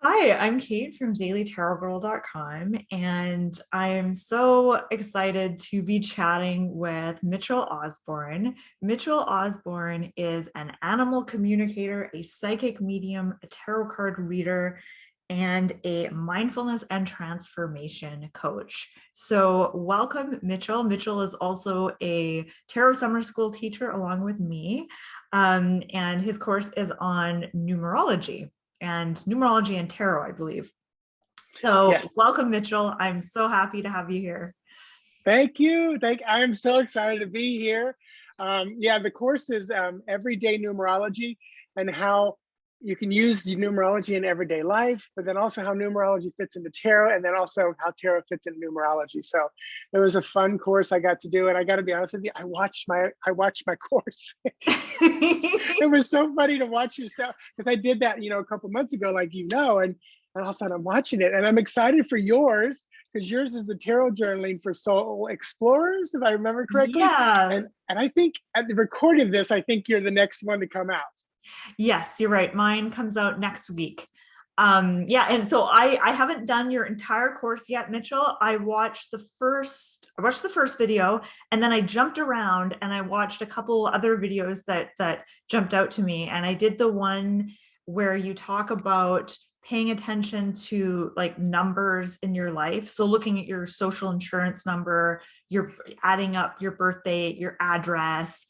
Hi, I'm Kate from dailytarotgirl.com, and I am so excited to be chatting with Mitchell Osborne. Mitchell Osborne is an animal communicator, a psychic medium, a tarot card reader, and a mindfulness and transformation coach. So, welcome, Mitchell. Mitchell is also a tarot summer school teacher along with me, and his course is on numerology and tarot, I believe. So Yes. welcome, Mitchell. I'm so happy to have you here. Thank you. I am so excited to be here. Yeah, the course is everyday numerology and how you can use the numerology in everyday life, but then also how numerology fits into tarot, and then also how tarot fits into numerology. So it was a fun course I got to do, and I got to be honest with you, I watched my course. It was so funny to watch yourself because I did that, a couple months ago, and all of a sudden I'm watching it, and I'm excited for yours because yours is the tarot journaling for soul explorers, if I remember correctly. Yeah. And I think at the recording of this, I think you're the next one to come out. Yes, you're right. Mine comes out next week. Yeah, and so I haven't done your entire course yet, Mitchell. I watched the first video, and then I jumped around and I watched a couple other videos that jumped out to me. And I did the one where you talk about paying attention to like numbers in your life. So looking at your social insurance number, you're adding up your birth date, your address,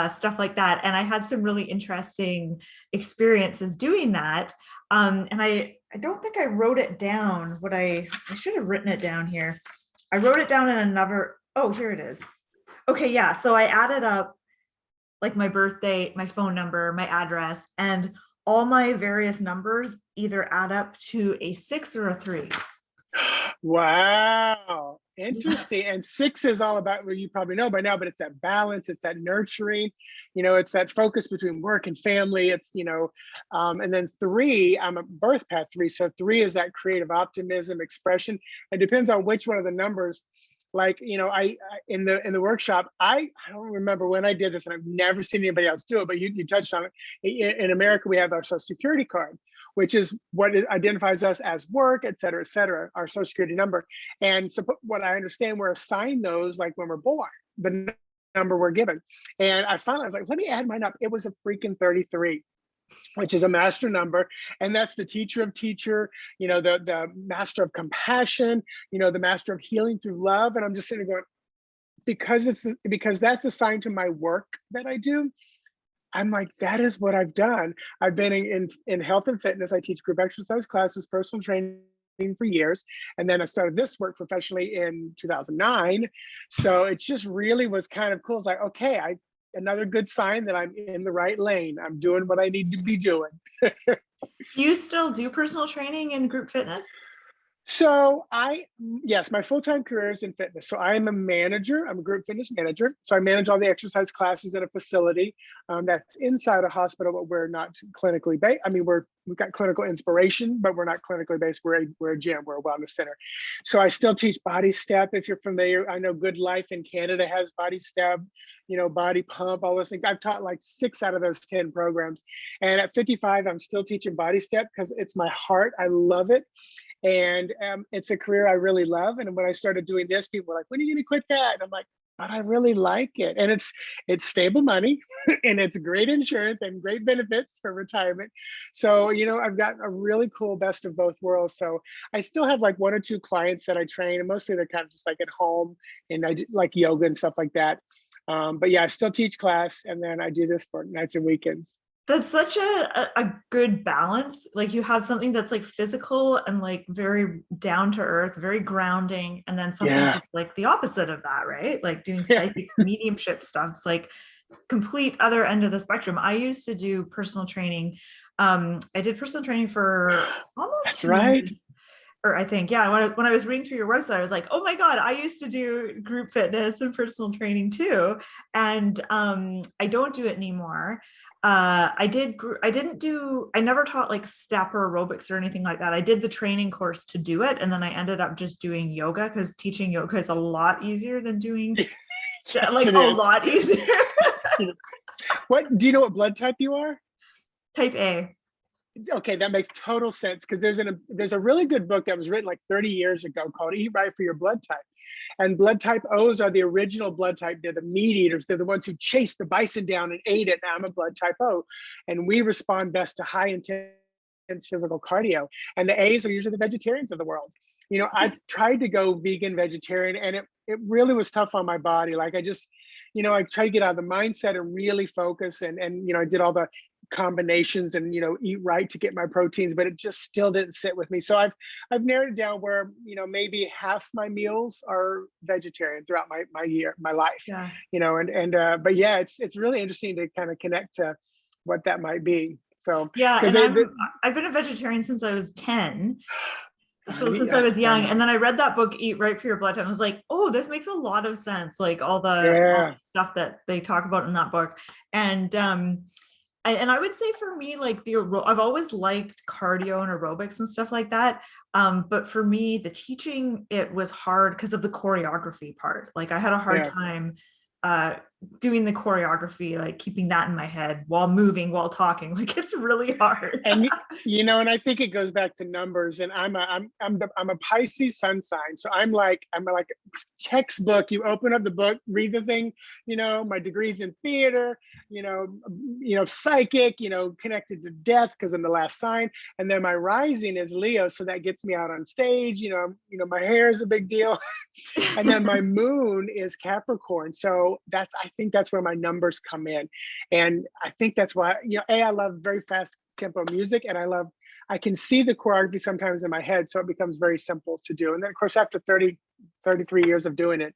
stuff like that. And I had some really interesting experiences doing that. And I don't think I wrote it down. I should have written it down here. I wrote it down in another, oh, here it is. Okay, yeah. So I added up like my birthday, my phone number, my address, and all my various numbers either add up to a 6 or a 3. Wow. Yeah. Interesting. And six is all about, well, you probably know by now, but it's that balance, it's that nurturing, it's that focus between work and family. And then three, I'm a birth path three. So three is that creative optimism, expression. It depends on which one of the numbers. I in the workshop, I don't remember when I did this, and I've never seen anybody else do it, but you touched on it. In America, we have our Social Security card, which is what identifies us as work, et cetera, our Social Security number. And so what I understand, we're assigned those like when we're born, the number we're given. And I was like, let me add mine up. It was a freaking 33, which is a master number. And that's the teacher of teacher, the master of compassion, the master of healing through love. And I'm just sitting there going, because that's assigned to my work that I do. I'm like, that is what I've done. I've been in health and fitness. I teach group exercise classes, personal training for years. And then I started this work professionally in 2009. So it just really was kind of cool. It's like, okay, another good sign that I'm in the right lane. I'm doing what I need to be doing. Do you still do personal training and group fitness? So yes, my full-time career is in fitness. So I'm a manager. I'm a group fitness manager. So I manage all the exercise classes at a facility that's inside a hospital, but we're not clinically based. I mean, we've got clinical inspiration, but we're not clinically based. We're a gym. We're a wellness center. So I still teach body step. If you're familiar, I know Good Life in Canada has body step, body pump, all those things. I've taught like 6 out of those 10 programs. And at 55, I'm still teaching body step because it's my heart. I love it. And it's a career I really love. And when I started doing this, people were like, when are you going to quit that? And I'm like, but I really like it. And it's stable money and it's great insurance and great benefits for retirement. So, I've got a really cool best of both worlds. So I still have like 1 or 2 clients that I train, and mostly they're kind of just like at home, and I do like yoga and stuff like that. But yeah, I still teach class, and then I do this for nights and weekends. That's such a good balance. Like you have something that's like physical and like very down to earth, very grounding, and then something Yeah. that's like the opposite of that, right? Like doing psychic mediumship stuff. It's like complete other end of the spectrum. I used to do personal training. I did personal training for almost That's 10 right. years. Or I think, yeah, when I was reading through your website, I was like, oh my God, I used to do group fitness and personal training too. And I don't do it anymore. I never taught like step or aerobics or anything like that. I did the training course to do it. And then I ended up just doing yoga because teaching yoga is a lot easier than doing Yes, like it a is. lot easier. What do you know what blood type you are? Type A. Okay, that makes total sense because there's a really good book that was written like 30 years ago called Eat Right for Your Blood Type. And blood type O's are the original blood type. They're the meat eaters. They're the ones who chased the bison down and ate it. Now I'm a blood type O. And we respond best to high intense physical cardio. And the A's are usually the vegetarians of the world. I tried to go vegan, vegetarian, and it really was tough on my body. Like I just, I tried to get out of the mindset and really focus and I did all the combinations and eat right to get my proteins, but it just still didn't sit with me. So I've narrowed it down where maybe half my meals are vegetarian throughout my life. Yeah. But yeah, it's really interesting to kind of connect to what that might be. So Yeah, because and I've been a vegetarian since I was 10. So since I was young, and then I read that book, Eat Right for Your Blood Type, I was like, oh, this makes a lot of sense. Like all the stuff that they talk about in that book. And I would say for me, like I've always liked cardio and aerobics and stuff like that. But for me, the teaching, it was hard because of the choreography part. Like I had a hard time doing the choreography, like keeping that in my head while moving, while talking. Like it's really hard. And and I think it goes back to numbers. And I'm a Pisces sun sign, so I'm like textbook. You open up the book, read the thing. My degrees in theater. Psychic. Connected to death because I'm the last sign. And then my rising is Leo, so that gets me out on stage. My hair is a big deal. And then my moon is Capricorn, so I think that's where my numbers come in. And I think that's why I love very fast tempo music, and I can see the choreography sometimes in my head, so it becomes very simple to do. And then of course after 33 years of doing it,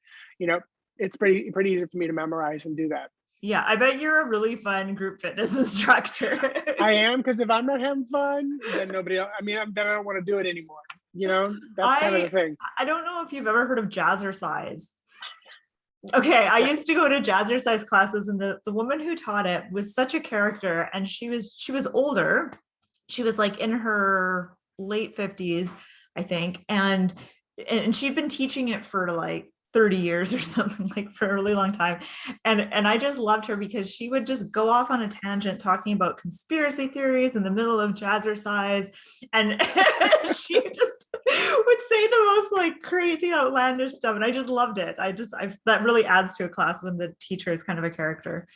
it's pretty easy for me to memorize and do that. Yeah, I bet you're a really fun group fitness instructor. I am, because if I'm not having fun, then nobody else, then I don't want to do it anymore. That's kind of the thing. I don't know if you've ever heard of jazzercise. Okay, I used to go to jazzercise classes, and the woman who taught it was such a character, and she was older. She was like in her late 50s, I think, and she'd been teaching it for like 30 years or something, like for a really long time. And I just loved her because she would just go off on a tangent talking about conspiracy theories in the middle of jazzercise. And she just would say the most like crazy outlandish stuff. And I just loved it. That really adds to a class when the teacher is kind of a character.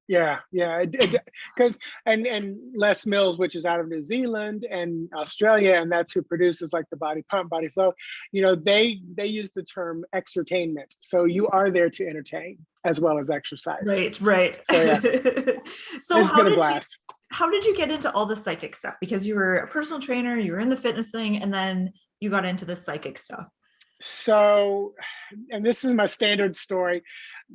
Yeah, because and Les Mills, which is out of New Zealand and Australia, and that's who produces like the Body Pump, Body Flow. They use the term exertainment, so you are there to entertain as well as exercise. Right. So yeah, So it's been a blast. How did you get into all the psychic stuff? Because you were a personal trainer, you were in the fitness thing, and then you got into the psychic stuff. So, and this is my standard story.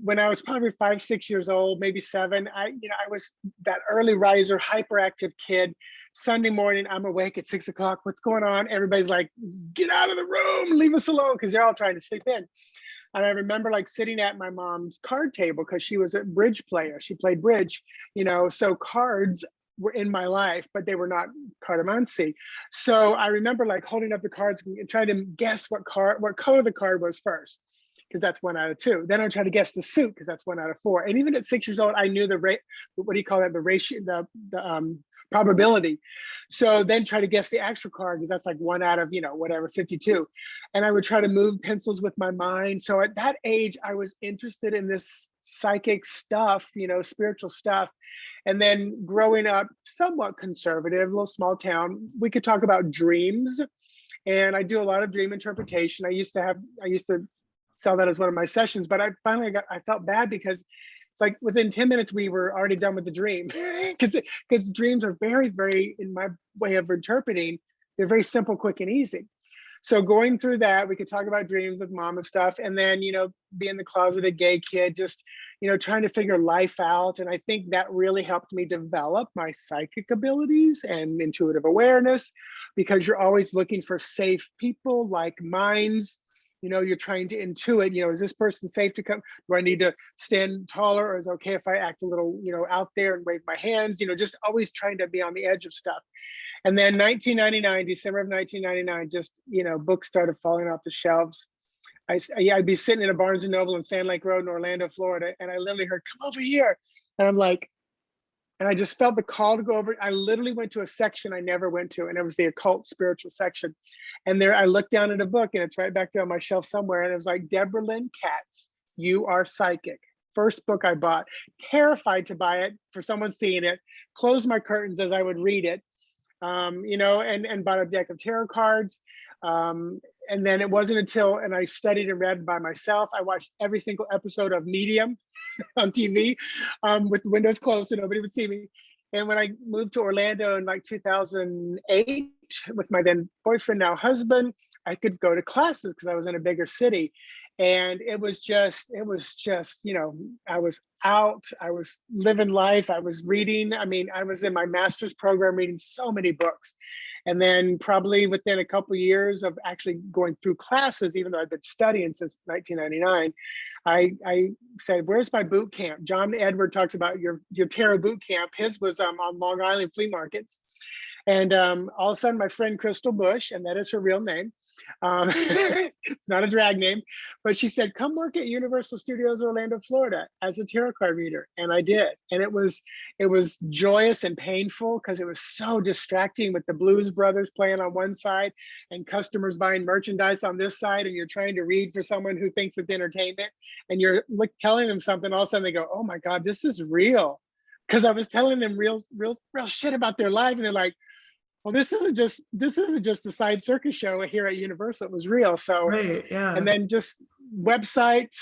When I was probably 5, 6 years old, maybe 7, I was that early riser, hyperactive kid. Sunday morning, I'm awake at 6 o'clock. What's going on? Everybody's like, get out of the room, leave us alone, because they're all trying to sleep in. And I remember like sitting at my mom's card table because she was a bridge player. She played bridge, so cards were in my life, but they were not cartomancy. So I remember like holding up the cards and trying to guess what color the card was first, because that's 1 out of 2. Then I try to guess the suit, because that's 1 out of 4. And even at 6 years old, I knew the what do you call that? The ratio, the probability. So then try to guess the actual card, because that's like 1 out of, whatever, 52. And I would try to move pencils with my mind. So at that age, I was interested in this psychic stuff, spiritual stuff. And then growing up somewhat conservative, little small town, we could talk about dreams. And I do a lot of dream interpretation. I used to sell that as one of my sessions, but I felt bad because it's like within 10 minutes, we were already done with the dream. Because dreams are very, very, in my way of interpreting, they're very simple, quick, and easy. So going through that, we could talk about dreams with mom and stuff. And then, being the closeted gay kid, just, trying to figure life out. And I think that really helped me develop my psychic abilities and intuitive awareness, because you're always looking for safe people, like minds. You're trying to intuit, is this person safe to come? Do I need to stand taller, or is it okay if I act a little, out there and wave my hands? Just always trying to be on the edge of stuff. And then December of 1999, just, books started falling off the shelves. I'd be sitting in a Barnes and Noble in Sand Lake Road in Orlando, Florida, and I literally heard, come over here. And I'm like, And I just felt the call to go over. I literally went to a section I never went to, and it was the occult spiritual section. And there I looked down at a book, and it's right back there on my shelf somewhere. And it was like, Deborah Lynn Katz, You Are Psychic. First book I bought, terrified to buy it for someone seeing it, closed my curtains as I would read it, and bought a deck of tarot cards. And then it wasn't until, and I studied and read by myself, I watched every single episode of Medium on TV with the windows closed so nobody would see me. And when I moved to Orlando in like 2008 with my then boyfriend, now husband, I could go to classes because I was in a bigger city. And it was just, I was out, I was living life, I was reading. I mean, I was in my master's program reading so many books. And then probably within a couple of years of actually going through classes, even though I've been studying since 1999, I said, where's my boot camp? John Edward talks about your tarot boot camp. His was on Long Island flea markets. And all of a sudden, my friend Crystal Bush, and that is her real name, it's not a drag name, but she said, come work at Universal Studios Orlando, Florida as a tarot card reader. And I did. And it was joyous and painful because it was so distracting with the Blues Brothers playing on one side and customers buying merchandise on this side. And you're trying to read for someone who thinks it's entertainment. And you're telling them something, all of a sudden they go, oh my God, this is real. Because I was telling them real shit about their life. And they're like, well, this isn't just the side circus show here at Universal. It was real. So, Right, yeah. And then just website,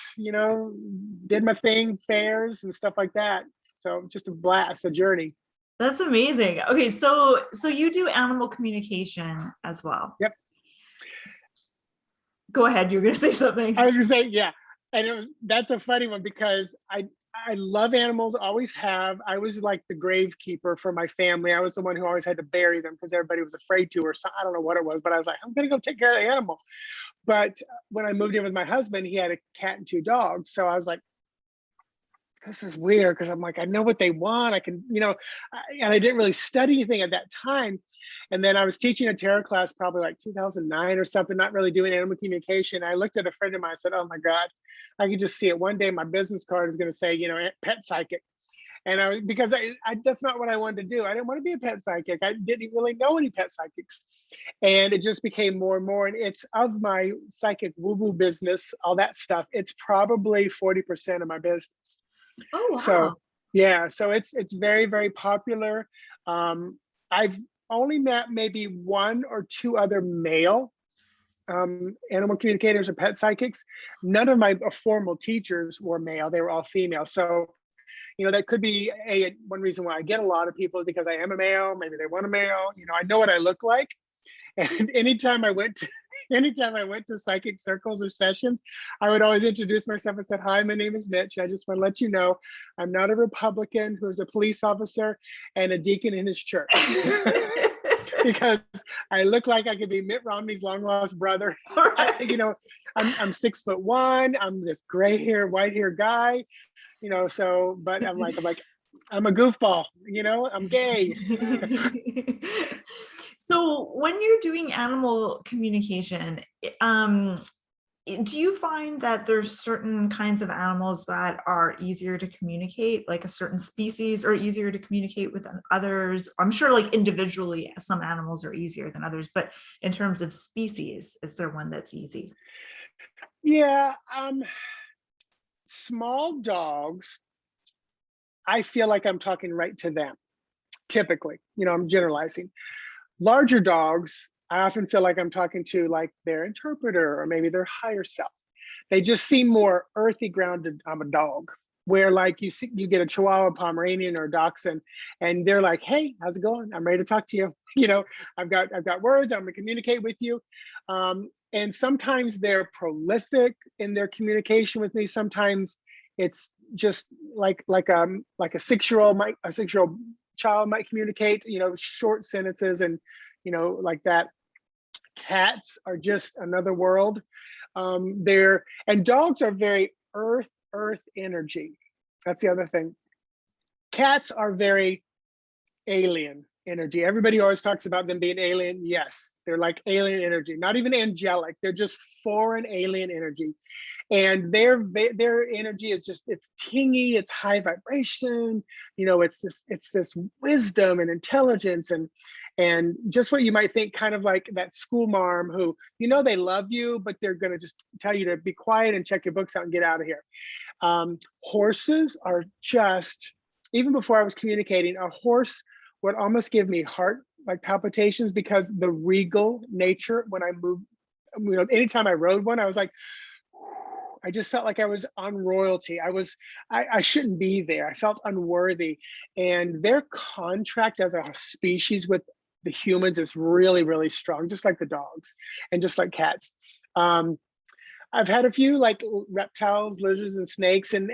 did my thing, fairs and stuff like that. So just a blast, a journey. That's amazing. Okay, so you do animal communication as well. Yep. Go ahead. You're gonna say something. I was gonna say, yeah. And that's a funny one because I love animals, always have. I was like the gravekeeper for my family. I was the one who always had to bury them because everybody was afraid to, or so, I don't know what it was, but I was like, I'm gonna go take care of the animal. But when I moved in with my husband, he had a cat and 2 dogs. So I was like, this is weird because I'm like, I know what they want. I can, and I didn't really study anything at that time. And then I was teaching a tarot class probably like 2009 or something, not really doing animal communication. I looked at a friend of mine and said, oh my God, I could just see it. One day my business card is going to say, pet psychic. And because that's not what I wanted to do. I didn't want to be a pet psychic. I didn't really know any pet psychics. And it just became more and more. And it's of my psychic woo-woo business, all that stuff. It's probably 40% of my business. Oh, wow. So yeah, so it's very, very popular. I've only met maybe 1 or 2 other male animal communicators or pet psychics. None of my formal teachers were male, they were all female. So, that could be one reason why I get a lot of people, because I am a male, maybe they want a male, I know what I look like. And anytime I went to psychic circles or sessions, I would always introduce myself and said, hi, my name is Mitch. I just want to let you know, I'm not a Republican who's a police officer and a deacon in his church. Because I look like I could be Mitt Romney's long lost brother. Right. I'm 6'1". I'm this gray hair, white hair guy, so, but I'm like, I'm a goofball, I'm gay. So when you're doing animal communication, do you find that there's certain kinds of animals that are easier to communicate, like a certain species are easier to communicate with than others? I'm sure like individually, some animals are easier than others, but in terms of species, is there one that's easy? Yeah, small dogs, I feel like I'm talking right to them, typically, I'm generalizing. Larger dogs, I often feel like I'm talking to like their interpreter or maybe their higher self. They just seem more earthy, grounded. I'm a dog. Where like you get a Chihuahua, Pomeranian, or a Dachshund, and they're like, "Hey, how's it going? I'm ready to talk to you. I've got words. I'm gonna communicate with you." And sometimes they're prolific in their communication with me. Sometimes it's just like a 6-year-old child might communicate, short sentences and, like that. Cats are just another world. And dogs are very earth energy. That's the other thing. Cats are very alien energy. Everybody always talks about them being alien. Yes, they're like alien energy, not even angelic. They're just foreign alien energy. And their energy is just, it's tingy, it's high vibration, it's this wisdom and intelligence, and just what you might think, kind of like that school marm who, they love you, but they're going to just tell you to be quiet and check your books out and get out of here. Horses are just, even before I was communicating, a horse would almost give me heart like palpitations, because the regal nature when I moved, anytime I rode one, I was like, I just felt like I was on royalty. I shouldn't be there. I felt unworthy. And their contract as a species with the humans is really, really strong, just like the dogs and just like cats. I've had a few like reptiles, lizards, and snakes, and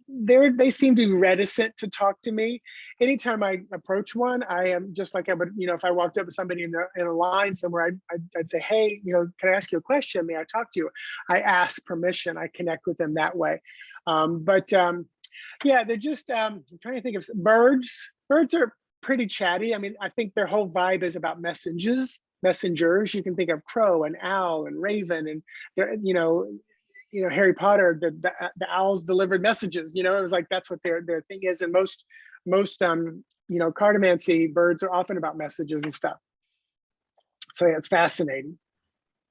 they seem to be reticent to talk to me. Anytime I approach one, I am just like I would, if I walked up to somebody in a line somewhere, I'd say, hey, can I ask you a question? May I talk to you? I ask permission. I connect with them that way. Yeah, they're just. I'm trying to think of birds. Birds are pretty chatty. I mean, I think their whole vibe is about messengers. You can think of crow and owl and raven, and they're, Harry Potter, the owls delivered messages. It was like that's what their thing is. And most cartomancy birds are often about messages and stuff. So yeah, it's fascinating.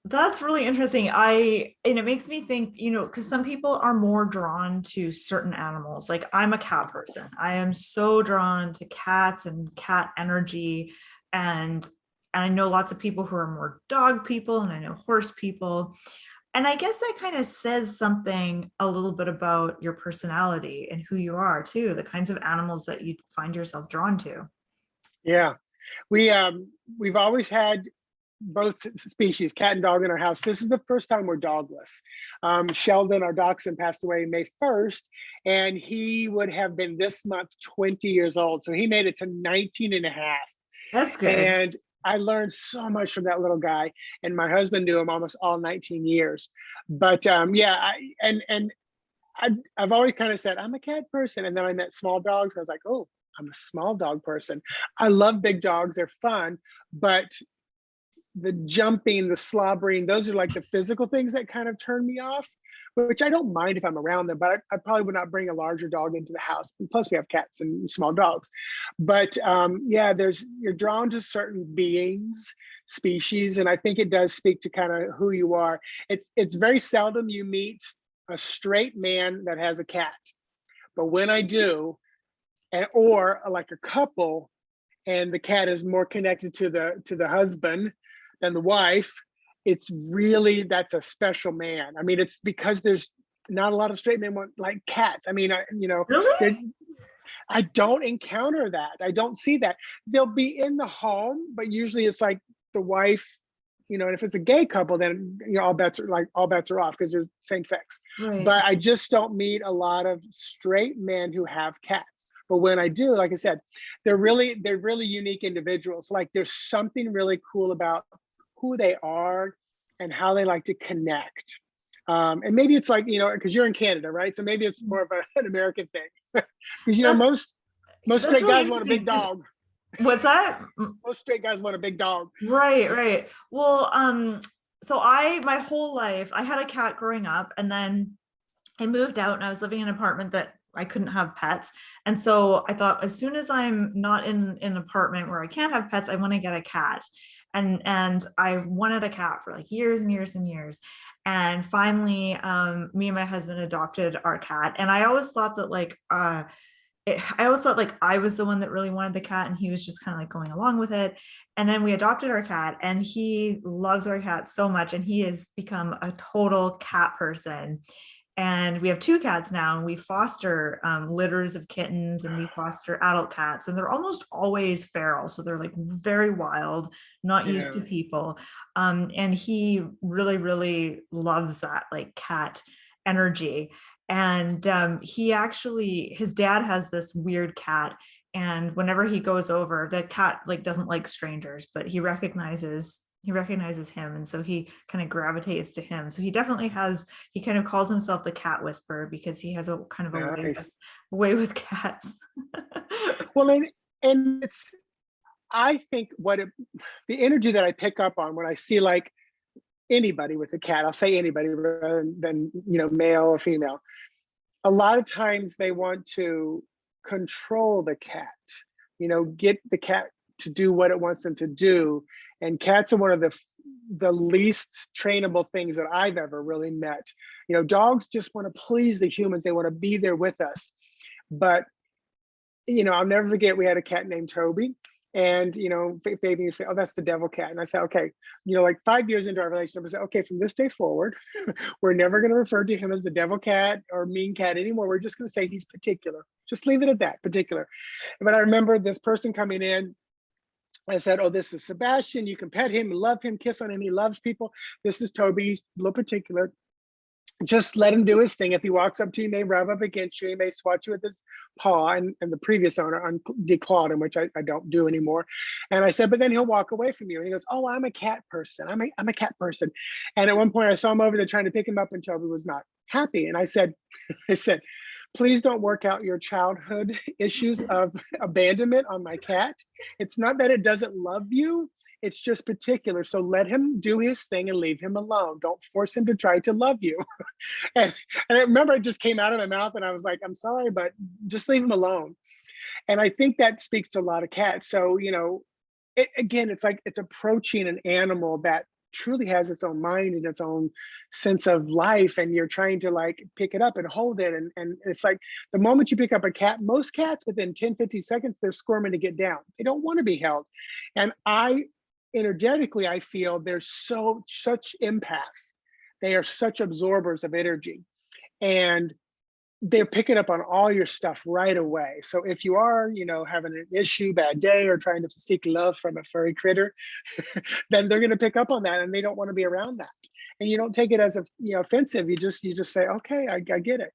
That's really interesting. And it makes me think, because some people are more drawn to certain animals. Like I'm a cat person. I am so drawn to cats and cat energy. And I know lots of people who are more dog people, and I know horse people. And I guess that kind of says something a little bit about your personality and who you are too, the kinds of animals that you find yourself drawn to. Yeah, we've always had both species, cat and dog, in our house. This is the first time we're dogless. Sheldon, our dachshund, passed away May 1st, and he would have been this month 20 years old. So he made it to 19 and a half. That's good. And I learned so much from that little guy, and my husband knew him almost all 19 years. But yeah, I've always kind of said I'm a cat person, and then I met small dogs. I was like, oh, I'm a small dog person. I love big dogs; they're fun, but the jumping, the slobbering, those are like the physical things that kind of turn me off, which I don't mind if I'm around them, but I probably would not bring a larger dog into the house. And plus we have cats and small dogs. But yeah, you're drawn to certain beings, species, and I think it does speak to kind of who you are. It's very seldom you meet a straight man that has a cat. But when I do, or like a couple, and the cat is more connected to the husband than the wife, that's a special man. I mean, it's because there's not a lot of straight men like cats. I mean, Really? I don't encounter that. I don't see that. They'll be in the home, but usually it's like the wife, and if it's a gay couple, then all bets are off because they're same sex. Right. But I just don't meet a lot of straight men who have cats. But when I do, like I said, they're really unique individuals. Like there's something really cool about who they are and how they like to connect. And maybe it's like, because you're in Canada, right? So maybe it's more of an American thing. Because most straight really guys want a big dog. What's that? Most straight guys want a big dog. Right. Well, so my whole life, I had a cat growing up, and then I moved out and I was living in an apartment that I couldn't have pets. And so I thought, as soon as I'm not in an apartment where I can't have pets, I want to get a cat. And I wanted a cat for like years and years and years. And finally, me and my husband adopted our cat. And I always thought that I always thought like I was the one that really wanted the cat, and he was just kind of like going along with it. And then we adopted our cat, and he loves our cat so much, and he has become a total cat person. And we have 2 cats now, and we foster litters of kittens, and we foster adult cats, and they're almost always feral. So they're like very wild, not used to people. And he really, really loves that like cat energy. And his dad has this weird cat. And whenever he goes over, the cat like doesn't like strangers, but he recognizes him, and so he kind of gravitates to him. So he kind of calls himself the cat whisperer, because he has a kind of a Nice. way with cats. Well, and it's I think the energy that I pick up on when I see like anybody with a cat, I'll say anybody rather than male or female. A lot of times they want to control the cat, get the cat to do what it wants them to do. And cats are one of the least trainable things that I've ever really met. Dogs just want to please the humans. They want to be there with us. But, I'll never forget, we had a cat named Toby. And, Fabian would say, oh, that's the devil cat. And I said, okay, like 5 years into our relationship, I said, okay, from this day forward, we're never going to refer to him as the devil cat or mean cat anymore. We're just going to say he's particular. Just leave it at that, particular. But I remember this person coming in. I said, oh, this is Sebastian. You can pet him, love him, kiss on him. He loves people. This is Toby. He's a little particular. Just let him do his thing. If he walks up to you, he may rub up against you, he may swat you with his paw, and the previous owner declawed him, which I don't do anymore. And I said, but then he'll walk away from you. And he goes, oh, I'm a cat person. I'm a cat person. And at one point I saw him over there trying to pick him up, and Toby was not happy. And I said, please don't work out your childhood issues of abandonment on my cat. It's not that it doesn't love you. It's just particular. So let him do his thing and leave him alone. Don't force him to try to love you. and I remember it just came out of my mouth, and I was like, I'm sorry, but just leave him alone. And I think that speaks to a lot of cats. So, it's like it's approaching an animal that truly has its own mind and its own sense of life. And you're trying to like pick it up and hold it. And it's like the moment you pick up a cat, most cats within 10, 15 seconds, they're squirming to get down. They don't want to be held. And energetically, I feel there's such empaths. They are such absorbers of energy, and they're picking up on all your stuff right away. So if you are, having an issue, bad day, or trying to seek love from a furry critter, then they're going to pick up on that, and they don't want to be around that. And you don't take it as offensive. You just say, okay, I get it.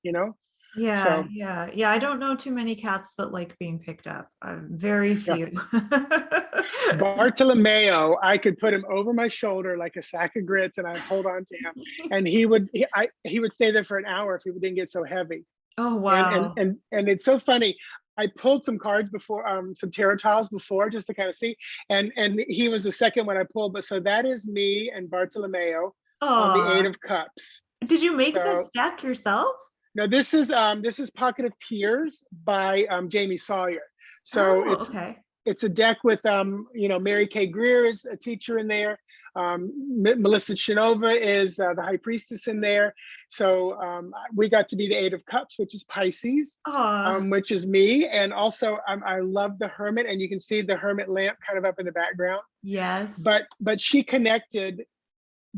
Yeah, So yeah. I don't know too many cats that like being picked up. Very yeah. few. Bartolomeo, I could put him over my shoulder like a sack of grits, and I'd hold on to him, and he would stay there for an hour if he didn't get so heavy. Oh, And wow. it's so funny. I pulled some cards before, some tarot tiles before, just to kind of see, and he was the second one I pulled. But so that is me and Bartolomeo on the Eight Oh, of Cups. did you make So this deck yourself? no, this is Pocket of Tears by Jamie Sawyer. So Oh, okay. it's a deck with Mary Kay Greer is a teacher in there. Melissa Shinova is the high priestess in there. So we got to be the Eight of Cups, which is Pisces, Oh, which is me. And also I love the Hermit, and you can see the Hermit lamp kind of up in the background. yes. But she connected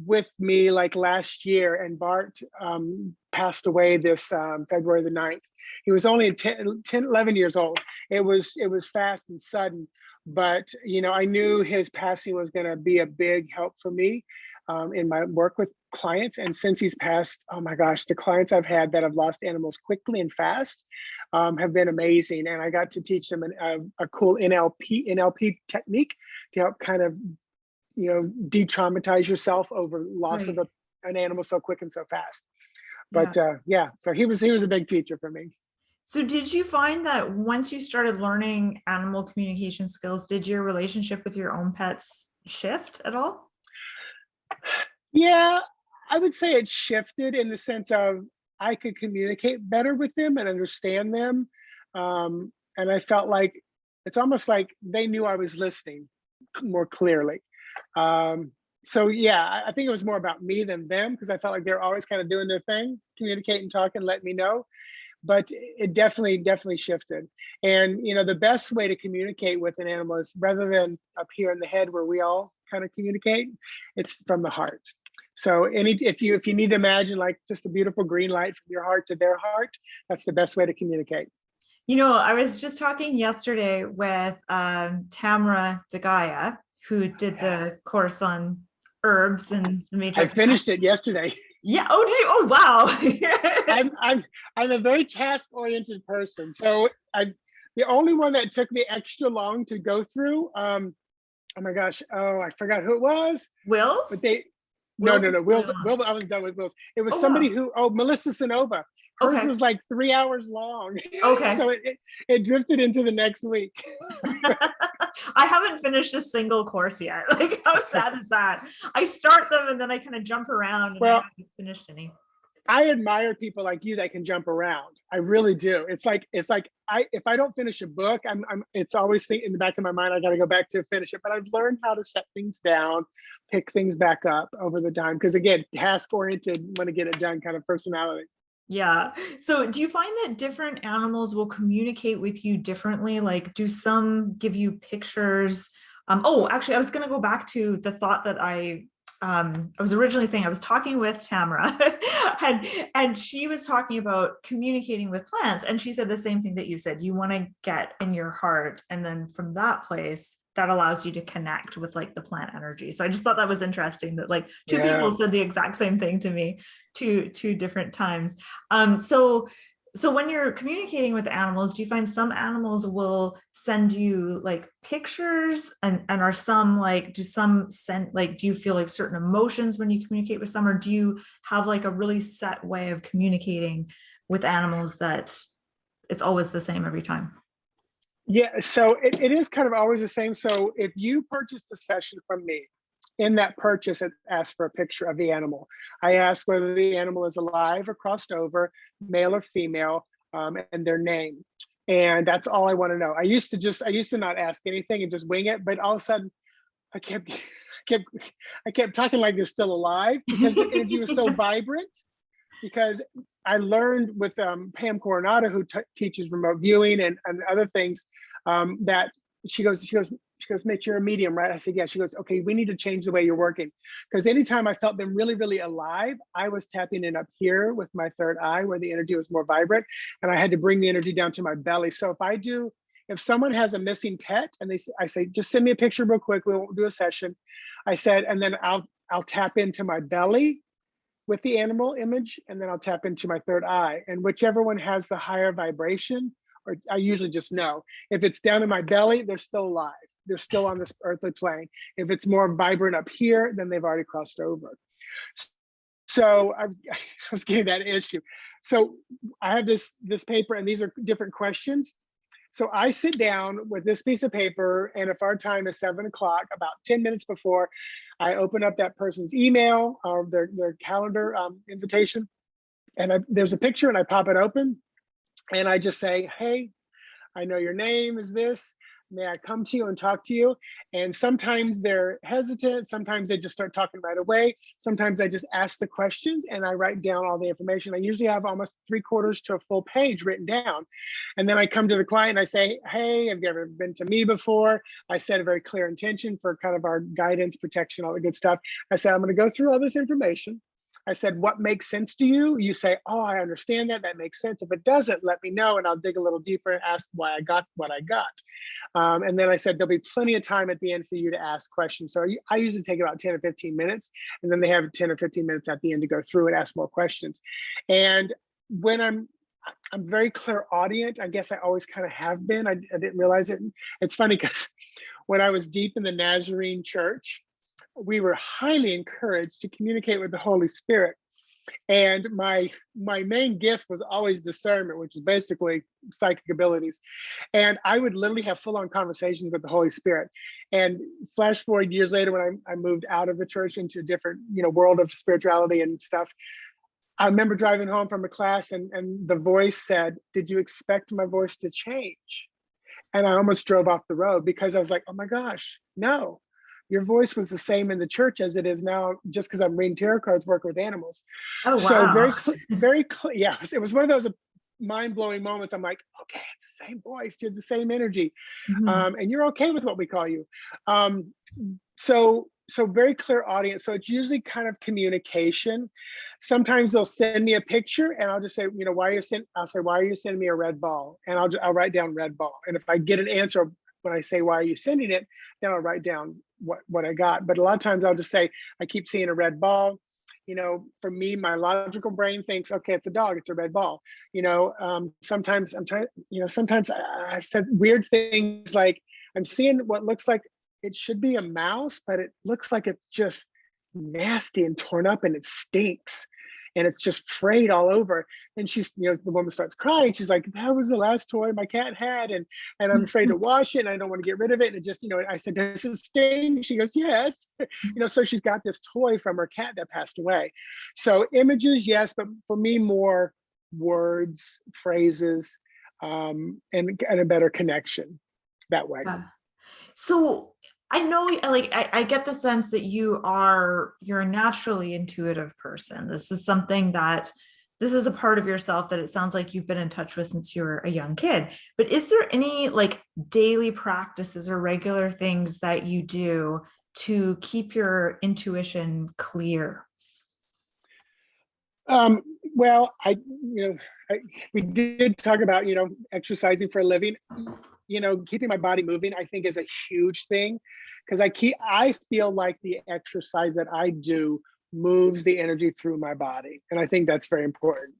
with me like last year, and Bart passed away this February the 9th. He was only 11 years old. It was fast and sudden, but I knew his passing was going to be a big help for me in my work with clients. And since he's passed, oh my gosh, the clients I've had that have lost animals quickly and fast have been amazing. And I got to teach them a cool NLP technique to help kind of de-traumatize yourself over loss of Right. an animal so quick and so fast. Yeah. But yeah, so he was a big teacher for me. So did you find that once you started learning animal communication skills, did your relationship with your own pets shift at all? Yeah, I would say it shifted in the sense of I could communicate better with them and understand them. And I felt like it's almost like they knew I was listening more clearly. So yeah, I think it was more about me than them, because I felt like they're always kind of doing their thing, communicating, talking, letting me know. But it definitely shifted. And the best way to communicate with an animal is, rather than up here in the head where we all kind of communicate, it's from the heart. So if you need to imagine like just a beautiful green light from your heart to their heart, that's the best way to communicate. I was just talking yesterday with Tamara Degaya, who did the course on herbs and the I matrix. finished it yesterday. Yeah. Oh, did you? Oh, wow. I'm a very task-oriented person. So the only one that took me extra long to go through, oh my gosh, I forgot who it was. Wills? But no, Wills is Will's, really Will, long. I was done with Will's. It was Oh, somebody wow. Melissa Sinova. Hers Okay. was like 3 hours long. Okay. So it drifted into the next week. I haven't finished a single course yet. Like, how sad is that? I start them and then I kind of jump around and I Well, haven't finished any. I admire people like you that can jump around. I really do. It's like if I don't finish a book, it's always in the back of my mind, I got to go back to finish it. But I've learned how to set things down, pick things back up over the time. Because again, task oriented, want to get it done kind of personality. Yeah. So do you find that different animals will communicate with you differently? Like, do some give you pictures? Oh, actually, I was going to go back to the thought that I was originally saying. I was talking with Tamara and she was talking about communicating with plants. And she said the same thing that you said. You want to get in your heart. And then from that place, that allows you to connect with like the plant energy. So I just thought that was interesting that like two Yeah. people said the exact same thing to me two different times. So when you're communicating with animals, do you find some animals will send you like pictures and are some like, do some send, like, do you feel like certain emotions when you communicate with some, or do you have like a really set way of communicating with animals that it's always the same every time? Yeah, so it is kind of always the same. So if you purchased a session from me, in that purchase, it asks for a picture of the animal. I ask whether the animal is alive or crossed over, male or female, and their name. And that's all I want to know. I used to not ask anything and just wing it, but all of a sudden I kept, kept, I kept talking like they're still alive because the energy was so vibrant. Because I learned with Pam Coronado, who teaches remote viewing and other things, that she goes, Mitch, you're a medium, right? I said, yeah. She goes, okay, we need to change the way you're working. Because anytime I felt them really, really alive, I was tapping in up here with my third eye where the energy was more vibrant. And I had to bring the energy down to my belly. So if someone has a missing pet and I say, just send me a picture real quick, we won't do a session. I said, and then I'll tap into my belly with the animal image, and then I'll tap into my third eye. And whichever one has the higher vibration, or I usually just know. If it's down in my belly, they're still alive. They're still on this earthly plane. If it's more vibrant up here, then they've already crossed over. So I was getting that issue. So I have this paper, and these are different questions. So I sit down with this piece of paper, and if our time is 7 o'clock, about 10 minutes before, I open up that person's email or their calendar invitation, and there's a picture, and I pop it open, and I just say, hey, I know your name is this. May I come to you and talk to you? And sometimes they're hesitant. Sometimes they just start talking right away. Sometimes I just ask the questions and I write down all the information. I usually have almost 3/4 to a full page written down. And then I come to the client and I say, hey, have you ever been to me before? I set a very clear intention for kind of our guidance, protection, all the good stuff. I said, I'm going to go through all this information. I said, what makes sense to you? You say, oh, I understand that. That makes sense. If it doesn't, let me know, and I'll dig a little deeper and ask why I got what I got. And then I said, there'll be plenty of time at the end for you to ask questions. So I usually take about 10 or 15 minutes, and then they have 10 or 15 minutes at the end to go through and ask more questions. And when I'm very clairaudient, I guess I always kind of have been. I didn't realize it. It's funny because when I was deep in the Nazarene church, we were highly encouraged to communicate with the Holy Spirit. And my main gift was always discernment, which is basically psychic abilities. And I would literally have full-on conversations with the Holy Spirit. And flash forward years later, when I moved out of the church into a different, world of spirituality and stuff, I remember driving home from a class, and the voice said, did you expect my voice to change? And I almost drove off the road because I was like, oh my gosh, no. Your voice was the same in the church as it is now, just because I'm reading tarot cards, working with animals. Oh, So wow. very clear. Yeah, it was one of those mind-blowing moments. I'm like, okay, it's the same voice, you're the same energy, Mhm. and you're okay with what we call you. So very clear audience. So it's usually kind of communication. Sometimes they'll send me a picture, and I'll just say, I'll say, why are you sending me a red ball? And I'll write down red ball. And if I get an answer when I say, why are you sending it? Then I'll write down what I got. But a lot of times I'll just say, I keep seeing a red ball. For me, my logical brain thinks, okay, it's a dog, it's a red ball. Sometimes sometimes I've said weird things like, I'm seeing what looks like it should be a mouse, but it looks like it's just nasty and torn up and it stinks. and it's just frayed all over. And she's, the woman starts crying. She's like, that was the last toy my cat had, and I'm afraid to wash it, and I don't want to get rid of it. And it just, I said, does it sting? She goes, yes. So she's got this toy from her cat that passed away. So images, yes, but for me, more words, phrases, and a better connection that way. Yeah. So I know, like, I get the sense that you're a naturally intuitive person. This is something that this is a part of yourself that it sounds like you've been in touch with since you were a young kid. But is there any like daily practices or regular things that you do to keep your intuition clear? Well, we did talk about, exercising for a living. Keeping my body moving, I think, is a huge thing, because I feel like the exercise that I do moves the energy through my body, and I think that's very important.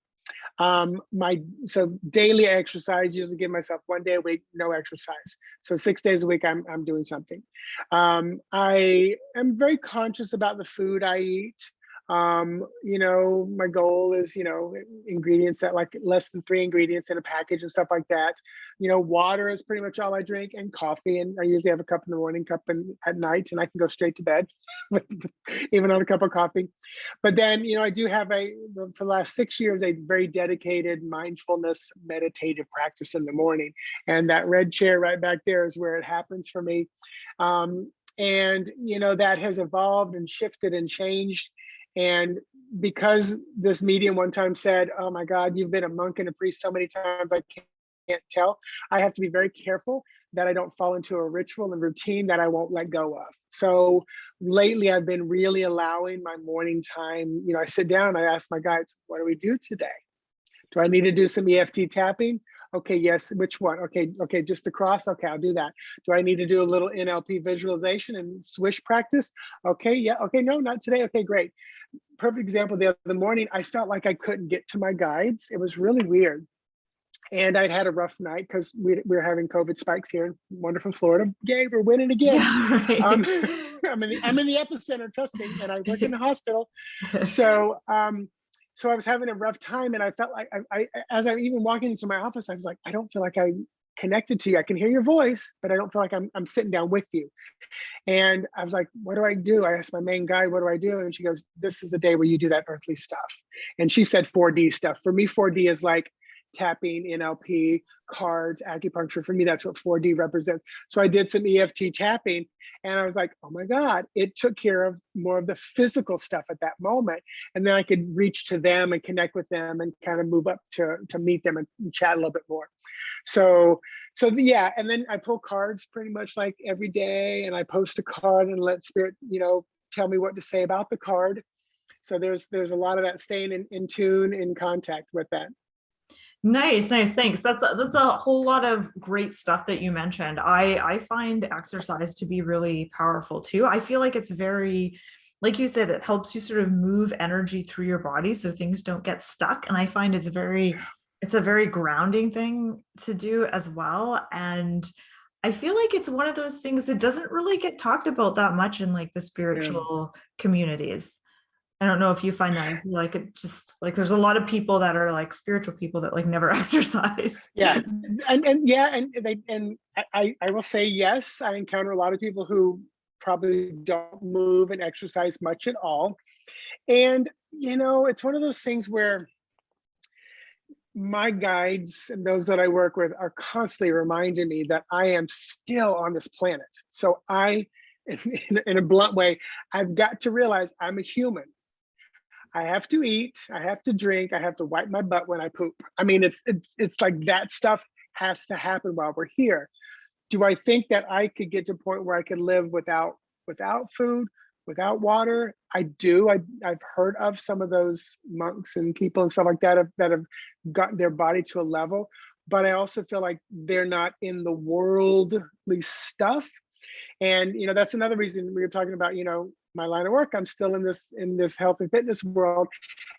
So daily exercise, usually give myself 1 day a week, no exercise. So 6 days a week, I'm doing something. I am very conscious about the food I eat. My goal is, ingredients that, like, less than 3 ingredients in a package and stuff like that. Water is pretty much all I drink, and coffee. And I usually have a cup in the morning, cup at night, and I can go straight to bed with even on a cup of coffee. But then, I do have for the last 6 years, a very dedicated mindfulness meditative practice in the morning. And that red chair right back there is where it happens for me. And, that has evolved and shifted and changed. And because this medium one time said, oh my God, you've been a monk and a priest so many times, I can't tell. I have to be very careful that I don't fall into a ritual and routine that I won't let go of. So lately I've been really allowing my morning time. I sit down, I ask my guides, what do we do today? Do I need to do some EFT tapping? Okay, yes. Which one? Okay, just the cross. Okay, I'll do that. Do I need to do a little NLP visualization and swish practice? Okay, yeah. Okay, no, not today. Okay, great. Perfect example. The other morning, I felt like I couldn't get to my guides. It was really weird. And I'd had a rough night because we're having COVID spikes here in wonderful Florida. Yay, we're winning again. Yeah, right. I'm in the epicenter, trust me, and I work in the hospital. So so I was having a rough time, and I felt like I as I'm even walking into my office, I was like, I don't feel like I'm connected to you. I can hear your voice, but I don't feel like I'm sitting down with you. And I was like, what do I do? I asked my main guide, what do I do? And she goes, this is the day where you do that earthly stuff. And she said 4D stuff. For me, 4D is like tapping, NLP, cards, acupuncture. For me, that's what 4D represents. So I did some EFT tapping, and I was like, oh my God, it took care of more of the physical stuff at that moment. And then I could reach to them and connect with them and kind of move up to meet them and chat a little bit more. So yeah, and then I pull cards pretty much like every day, and I post a card and let spirit, tell me what to say about the card. So there's a lot of that, staying in tune, in contact with that. Nice. Thanks. That's a whole lot of great stuff that you mentioned. I find exercise to be really powerful too. I feel like it's very, like you said, it helps you sort of move energy through your body so things don't get stuck. And I find it's a very grounding thing to do as well. And I feel like it's one of those things that doesn't really get talked about that much in like the spiritual communities. I don't know if you find that. I feel like it just like there's a lot of people that are like spiritual people that like never exercise. Yeah, and I will say yes. I encounter a lot of people who probably don't move and exercise much at all, and it's one of those things where my guides and those that I work with are constantly reminding me that I am still on this planet. So in a blunt way, I've got to realize I'm a human. I have to eat, I have to drink, I have to wipe my butt when I poop. I mean, it's like that stuff has to happen while we're here. Do I think that I could get to a point where I could live without food, without water? I do. I've heard of some of those monks and people and stuff like that have gotten their body to a level, but I also feel like they're not in the worldly stuff. And that's another reason we were talking about, my line of work. I'm still in this health and fitness world.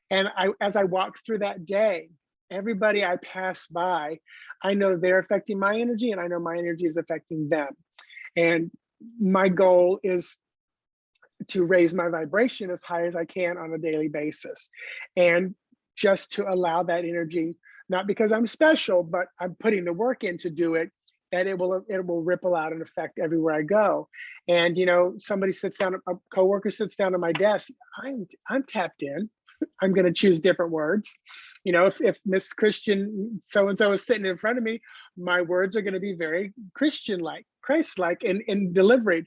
And as I walk through that day, everybody I pass by, I know they're affecting my energy, and I know my energy is affecting them. And my goal is to raise my vibration as high as I can on a daily basis. And just to allow that energy, not because I'm special, but I'm putting the work in to do it, that it will ripple out and affect everywhere I go. And somebody sits down, a coworker sits down at my desk, I'm tapped in. I'm going to choose different words. If Miss Christian so and so is sitting in front of me, my words are going to be very Christian-like, Christ-like in delivery,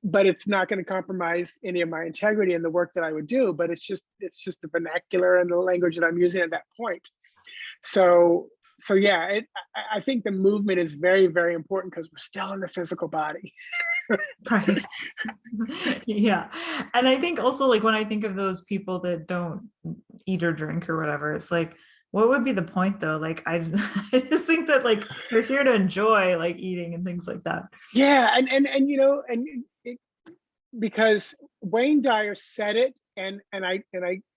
but it's not going to compromise any of my integrity in the work that I would do. But it's just the vernacular and the language that I'm using at that point. So yeah, I think the movement is very, very important because we're still in the physical body. Right. Yeah. And I think also, like, when I think of those people that don't eat or drink or whatever, it's like, what would be the point though? Like, I just think that, like, we're here to enjoy, like, eating and things like that. Yeah, because Wayne Dyer said it, and I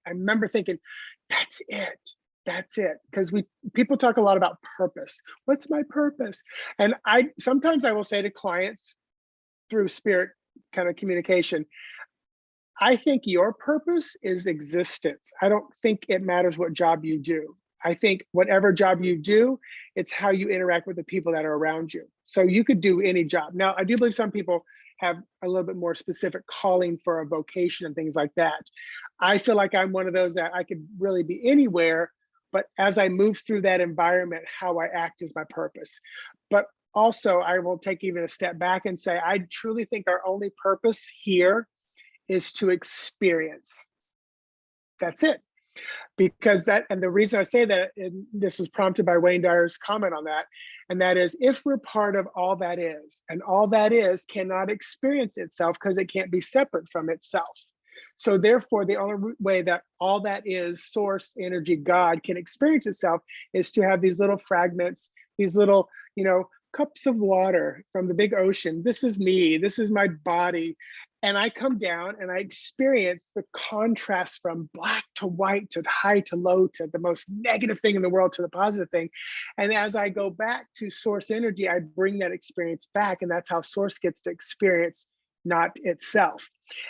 remember thinking, that's it. That's it. Because people talk a lot about purpose. What's my purpose? And sometimes I will say to clients through spirit kind of communication, I think your purpose is existence. I don't think it matters what job you do. I think whatever job you do, it's how you interact with the people that are around you. So you could do any job. Now, I do believe some people have a little bit more specific calling for a vocation and things like that. I feel like I'm one of those that I could really be anywhere, but as I move through that environment, how I act is my purpose. But also, I will take even a step back and say, I truly think our only purpose here is to experience. That's it. Because and the reason I say that, and this was prompted by Wayne Dyer's comment on that, and that is, if we're part of all that is, and all that is cannot experience itself because it can't be separate from itself. So therefore, the only way that all that is, source, energy, God, can experience itself is to have these little fragments, these little, cups of water from the big ocean. This is me, this is my body. And I come down and I experience the contrast from black to white to high to low to the most negative thing in the world to the positive thing. And as I go back to source energy, I bring that experience back. And that's how source gets to experience not itself.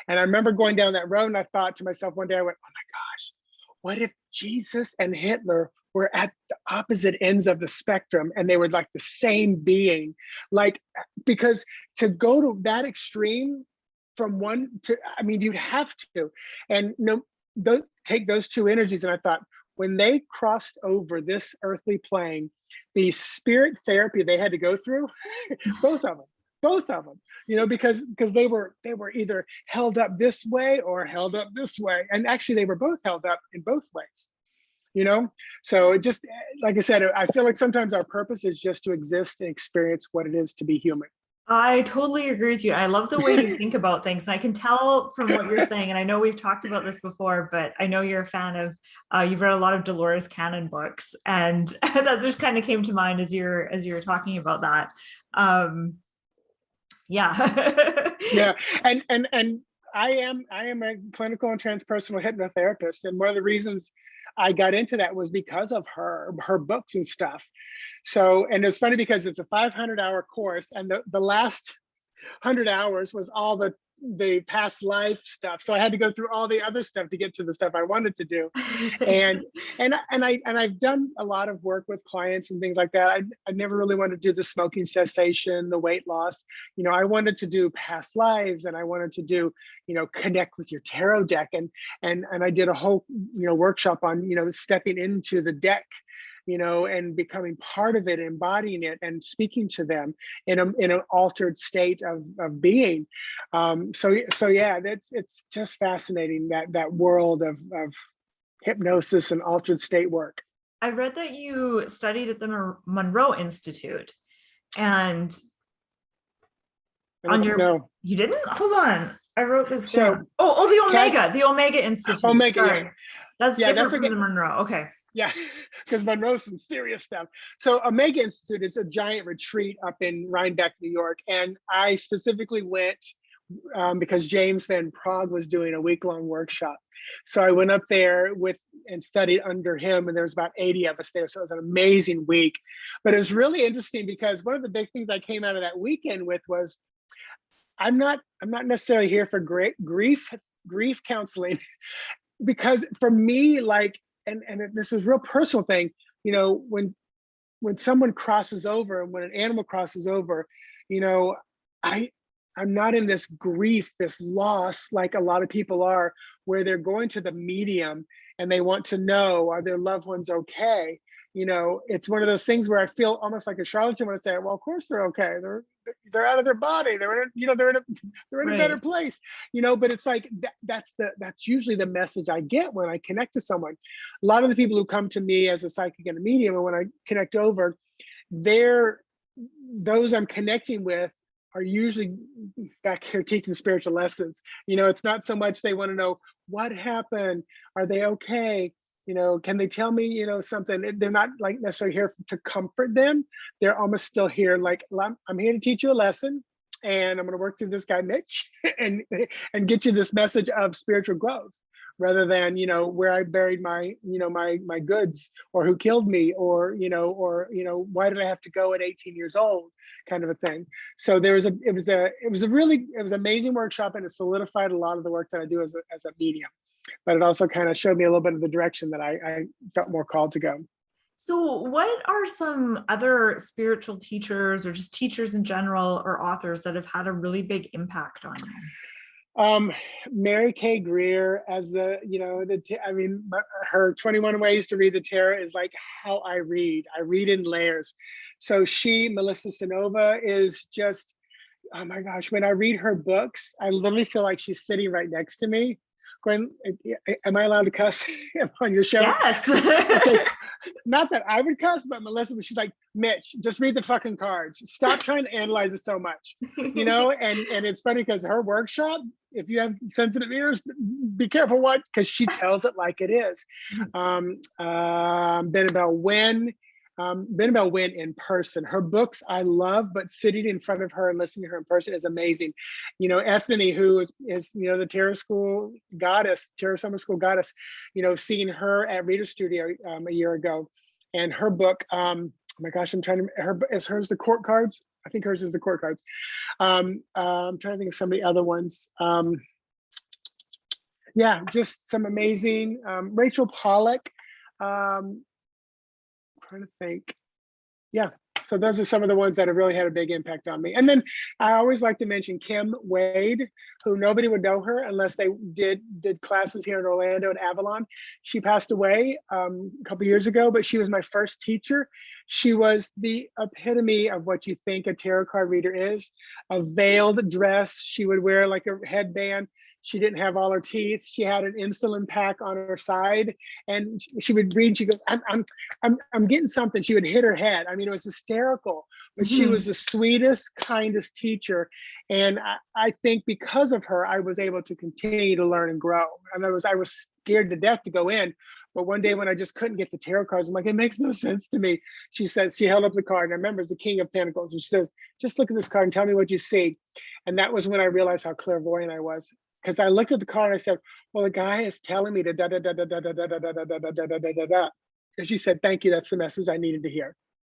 And I remember going down that road and I thought to myself one day, I went, oh my gosh, what if Jesus and Hitler were at the opposite ends of the spectrum and they were like the same being? Like, because to go to that extreme, from one to, you'd have to. And take those two energies. And I thought, when they crossed over this earthly plane, the spirit therapy they had to go through, both of them, because they were either held up this way or held up this way. And actually they were both held up in both ways. So it just, like I said, I feel like sometimes our purpose is just to exist and experience what it is to be human. I totally agree with you. I love the way you think about things. And I can tell from what you're saying, and I know we've talked about this before, but I know you're a fan of, you've read a lot of Dolores Cannon books, and that just kind of came to mind as you're talking about that. Yeah. Yeah. And I am a clinical and transpersonal hypnotherapist. And one of the reasons I got into that was because of her books and stuff. So, and it's funny because it's a 500-hour course, and the last 100 hours was all the past life stuff. So I had to go through all the other stuff to get to the stuff I wanted to do. And I've done a lot of work with clients and things like that. I never really wanted to do the smoking cessation, the weight loss. I wanted to do past lives, and I wanted to do, connect with your tarot deck. And I did a whole, workshop on, stepping into the deck, and becoming part of it, embodying it, and speaking to them in an altered state of being. So yeah, it's just fascinating, that world of hypnosis and altered state work. I read that you studied at the Monroe Institute, and you didn't? Hold on. I wrote this down. The Omega Institute. Omega, sorry. yeah. That's different from the Monroe. Okay. Yeah, because Monroe's some serious stuff. So Omega Institute is a giant retreat up in Rhinebeck, New York. And I specifically went because James Van Prague was doing a week-long workshop. So I went up there and studied under him, and there was about 80 of us there. So it was an amazing week. But it was really interesting because one of the big things I came out of that weekend with was, I'm not necessarily here for great grief counseling because for me, like, and this is a real personal thing, you know, when someone crosses over and when an animal crosses over, you know, I I'm not in this grief, this loss like a lot of people are, where they're going to the medium and they want to know, are their loved ones okay? You know, it's one of those things where I feel almost like a charlatan when I say, well, of course they're okay. They're out of their body. They're in, you know, they're in a better Right. place. You know, but it's like that's usually the message I get when I connect to someone. A lot of the people who come to me as a psychic and a medium, and when I connect over, they're those I'm connecting with are usually back here teaching spiritual lessons. You know, it's not so much they want to know what happened, are they okay? You know, can they tell me, you know, something? They're not like necessarily here to comfort them. They're almost still here, like, I'm here to teach you a lesson and I'm going to work through this guy, Mitch, and get you this message of spiritual growth rather than, you know, where I buried my, you know, my goods or who killed me or, you know, why did I have to go at 18 years old kind of a thing. So it was amazing workshop and it solidified a lot of the work that I do as a medium, but it also kind of showed me a little bit of the direction that I felt more called to go. So, what are some other spiritual teachers or just teachers in general or authors that have had a really big impact on you? Um, Mary Kay Greer as the, you know, I mean, her 21 ways to read the tarot is like how I read. I read in layers. So Melissa Sinova is just, oh my gosh, when I read her books, I literally feel like she's sitting right next to me. Gwen, am I allowed to cuss on your show? Yes. Okay, not that I would cuss, but Melissa, she's like, Mitch, just read the fucking cards. Stop trying to analyze it so much, you know. And it's funny because her workshop, if you have sensitive ears, be careful what, because she tells it like it is. Been about when. Been about when in person. Her books I love, but sitting in front of her and listening to her in person is amazing. You know, Ethany, who is you know the tarot school goddess, tarot summer school goddess. You know, seeing her at Reader Studio a year ago, and her book. Oh my gosh, I'm trying to. Is hers the court cards? I think hers is the court cards. I'm trying to think of some of the other ones. Yeah, just some amazing. Rachel Pollack. Trying to think. Yeah. So those are some of the ones that have really had a big impact on me. And then I always like to mention Kim Wade, who nobody would know her unless they did classes here in Orlando at Avalon. She passed away a couple years ago, but she was my first teacher. She was the epitome of what you think a tarot card reader is. A veiled dress. She would wear like a headband. She didn't have all her teeth. She had an insulin pack on her side, and she would read. She goes, I'm getting something." She would hit her head. I mean, it was hysterical, but she was Mhm. the sweetest, kindest teacher. And I think because of her, I was able to continue to learn and grow. And I was scared to death to go in. But one day when I just couldn't get the tarot cards, I'm like, it makes no sense to me. She says, she held up the card, and I remember it's the King of Pentacles. And she says, just look at this card and tell me what you see. And that was when I realized how clairvoyant I was. Because I looked at the card and I said, well, the guy is telling me to da da da da da da da da da da da da da da da da. And she said, thank you. That's the message I needed to hear.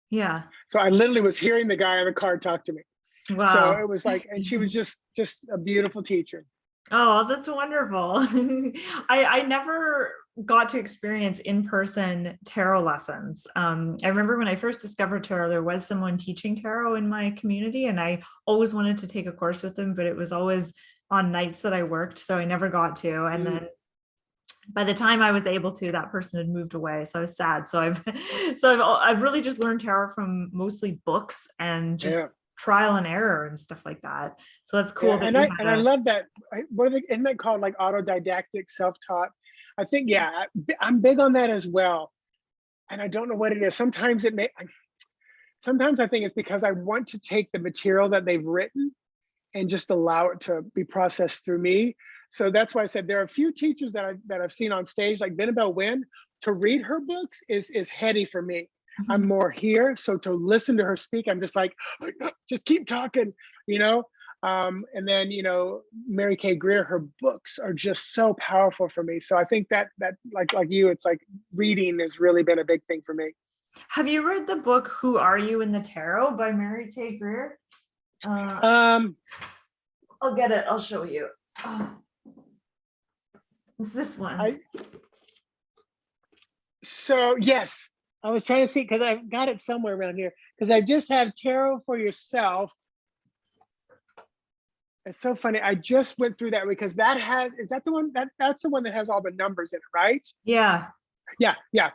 Yeah. So I literally was hearing the guy on the card talk to me. So Wow. it was like, and she was just a beautiful teacher. Oh, that's wonderful. I never got to experience in-person tarot lessons. I remember when I first discovered tarot, there was someone teaching tarot in my community, and I always wanted to take a course with them, but it was always on nights that I worked, so I never got to. And then by the time I was able to, that person had moved away, so I was sad. So I've really just learned tarot from mostly books and just Yeah. trial and error and stuff like that. So that's Yeah, cool that you and had I a. love that. What are they, isn't that called like autodidactic, self-taught? I think yeah, I'm big on that as well. And I don't know what it is. Sometimes I think it's because I want to take the material that they've written and just allow it to be processed through me. So that's why I said there are a few teachers that I've seen on stage, like Benabel Wynn, to read her books is heady for me. I'm Mhm. more here. So to listen to her speak, I'm just like, just keep talking, you know? And then, you know, Mary Kay Greer, her books are just so powerful for me. So I think that like you, it's like reading has really been a big thing for me. Have you read the book Who Are You in the Tarot by Mary Kay Greer? Uh, Um, I'll get it. I'll show you. Oh, it's this one. So yes, I was trying to see because I've got it somewhere around here because I just have tarot for yourself. It's so funny. I just went through that because that has, is that the one that's the one that has all the numbers in it, right? Yeah. Yeah, yeah.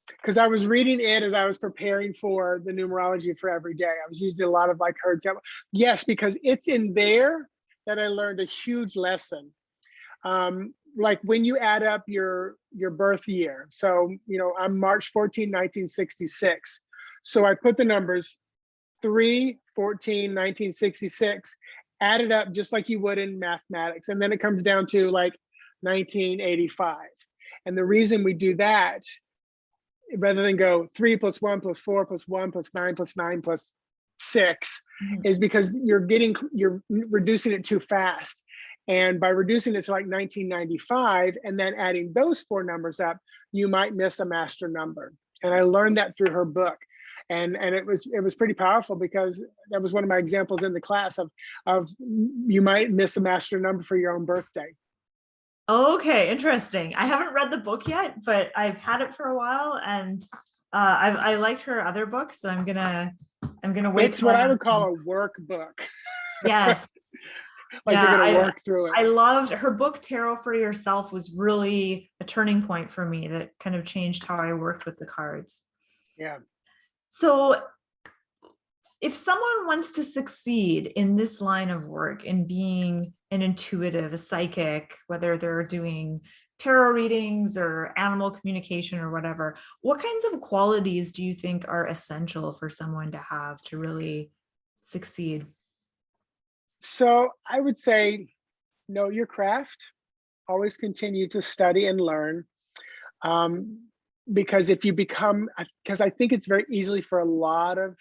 Because I was reading it as I was preparing for the numerology for every day. I was using a lot of like herds. Yes, because it's in there that I learned a huge lesson. Like when you add up your birth year. So, I'm March 14, 1966. So I put the numbers 3/14, 1966, added up just like you would in mathematics. And then it comes down to like 1985. And the reason we do that, rather than go 3 + 1 + 4 + 1 + 9 + 9 + 6, is because you're reducing it too fast. And by reducing it to like 1995 and then adding those four numbers up, you might miss a master number. And I learned that through her book. And it was pretty powerful because that was one of my examples in the class of you might miss a master number for your own birthday. Okay, interesting. I haven't read the book yet, but I've had it for a while, and I liked her other books. So I'm gonna wait. It's what I would call a workbook. Yes. Like Yeah, you're gonna work through it. I loved her book. Tarot for Yourself was really a turning point for me that kind of changed how I worked with the cards. Yeah. So if someone wants to succeed in this line of work, in being an intuitive, a psychic, whether they're doing tarot readings or animal communication or whatever, what kinds of qualities do you think are essential for someone to have to really succeed? So I would say know your craft, always continue to study and learn. Because if you become, because I think it's very easily for a lot of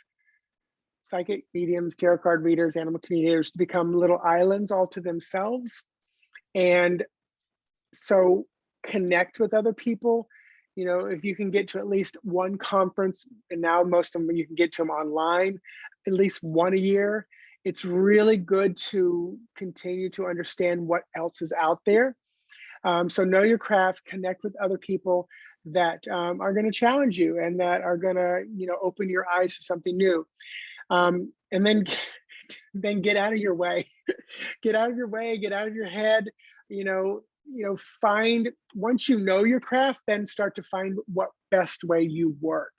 psychic mediums, tarot card readers, animal communicators to become little islands all to themselves. And so connect with other people. If you can get to at least one conference, and now most of them you can get to them online, at least one a year, it's really good to continue to understand what else is out there. So know your craft, connect with other people that are going to challenge you and that are going to, open your eyes to something new. And then get out of your way, get out of your way, get out of your head, find, once you know your craft, then start to find what best way you work.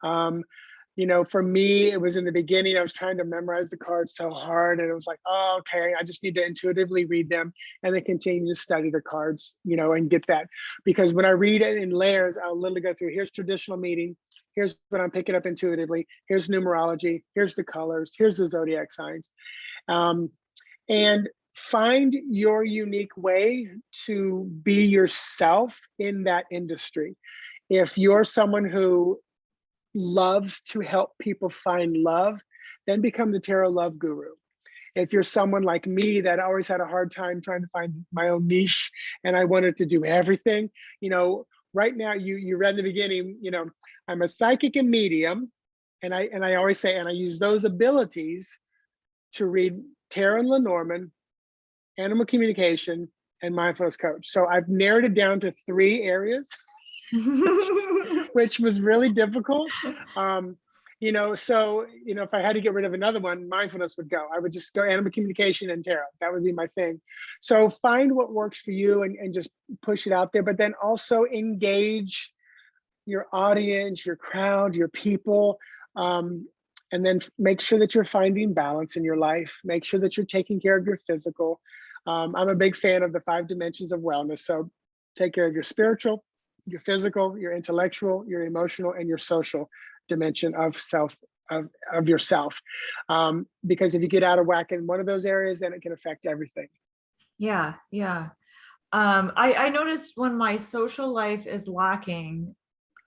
For me, it was in the beginning, I was trying to memorize the cards so hard, and it was like, oh, okay, I just need to intuitively read them and then continue to study the cards, and get that. Because when I read it in layers, I'll literally go through, here's traditional meaning, here's what I'm picking up intuitively, here's numerology, here's the colors, here's the zodiac signs. And find your unique way to be yourself in that industry. If you're someone who loves to help people find love, then become the tarot love guru. If you're someone like me that always had a hard time trying to find my own niche and I wanted to do everything, right now you read in the beginning, I'm a psychic and medium, and I always say, and I use those abilities to read tarot and Lenormand, animal communication, and mindfulness coach. So I've narrowed it down to 3 areas. which was really difficult. So, if I had to get rid of another one, mindfulness would go. I would just go animal communication and tarot. That would be my thing. So find what works for you and just push it out there, but then also engage your audience, your crowd, your people. And then make sure that you're finding balance in your life. Make sure that you're taking care of your physical. I'm a big fan of the 5 dimensions of wellness. So take care of your spiritual, your physical, your intellectual, your emotional, and your social dimension of yourself. Because if you get out of whack in one of those areas, then it can affect everything. Yeah. I noticed when my social life is lacking,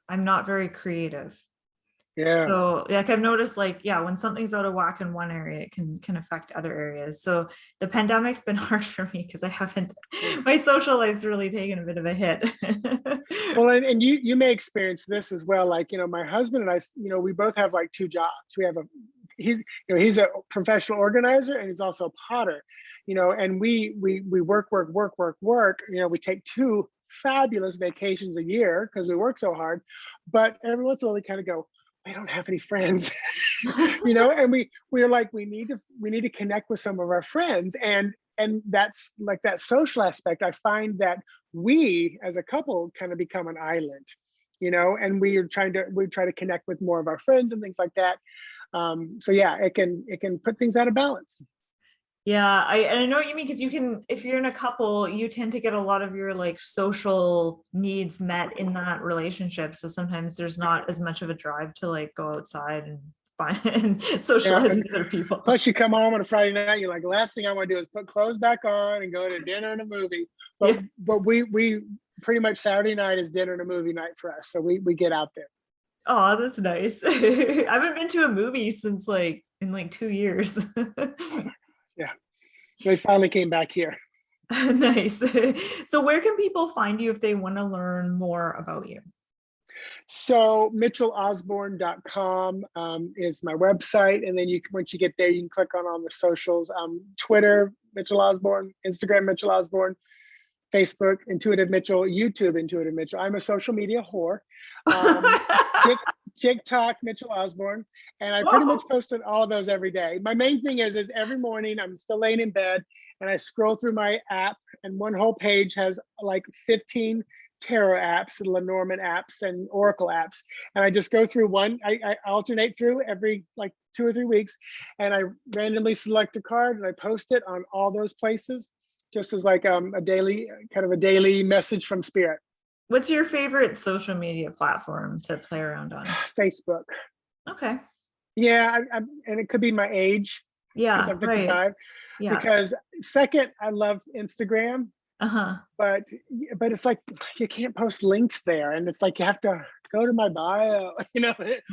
I'm not very creative. Yeah. So like I've noticed, when something's out of whack in one area, it can affect other areas. So the pandemic's been hard for me because my social life's really taken a bit of a hit. Well, and you may experience this as well. Like, my husband and I, we both have like 2 jobs. We have he's a professional organizer, and he's also a potter, and we work, work, work, work, work. We take 2 fabulous vacations a year because we work so hard, but every once in a while we kind of go, we don't have any friends. And we're like, we need to connect with some of our friends, and that's like that social aspect. I find that we as a couple kind of become an island, and we try to connect with more of our friends and things like that. So yeah, it can put things out of balance. Yeah, I know what you mean, because you can, if you're in a couple, you tend to get a lot of your like social needs met in that relationship. So sometimes there's not as much of a drive to like go outside and find and Yeah, socialize and with other people. plus you come home on a Friday night, you're like, the last thing I want to do is put clothes back on and go to dinner and a movie. But Yeah. but we pretty much Saturday night is dinner and a movie night for us. So we get out there. Oh, that's nice. I haven't been to a movie since like in like 2 years. Yeah, they finally came back here. Nice. So where can people find you if they want to learn more about you? So mitchellosborne.com is my website. And then once you get there, you can click on all the socials. Twitter, Mitchell Osborne, Instagram, Mitchell Osborne, Facebook, Intuitive Mitchell, YouTube, Intuitive Mitchell. I'm a social media whore. TikTok, Mitchell Osborne. And I pretty much post on all of those every day. My main thing is every morning I'm still laying in bed and I scroll through my app, and one whole page has like 15 tarot apps and Lenormand apps and Oracle apps. And I just go through one, I alternate through every like 2 or 3 weeks, and I randomly select a card and I post it on all those places, just as like a daily message from spirit. What's your favorite social media platform to play around on? Facebook. Okay. Yeah, and it could be my age, because Yeah, I'm right. 55. Yeah. Because second, I love Instagram, Uh-huh. but it's like you can't post links there, and it's like you have to go to my bio,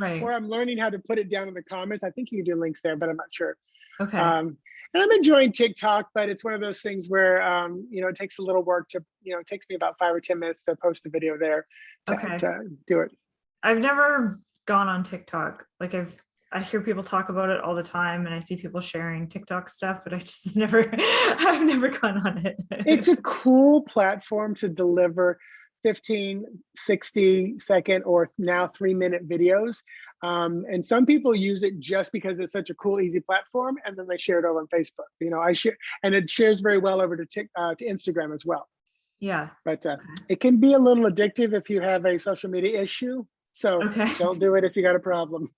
Right. or I'm learning how to put it down in the comments. I think you can do links there, but I'm not sure. Okay. And I'm enjoying TikTok, but it's one of those things where it takes a little work to, it takes me about 5 or 10 minutes to post a video there Okay. to do it. I've never gone on TikTok. Like I hear people talk about it all the time, and I see people sharing TikTok stuff, but I just I've never gone on it. It's a cool platform to deliver 15, 60-second, or now 3-minute videos. And some people use it just because it's such a cool, easy platform, and then they share it over on Facebook. I share, and it shares very well over to Instagram as well. Yeah. But it can be a little addictive if you have a social media issue. So don't do it if you got a problem.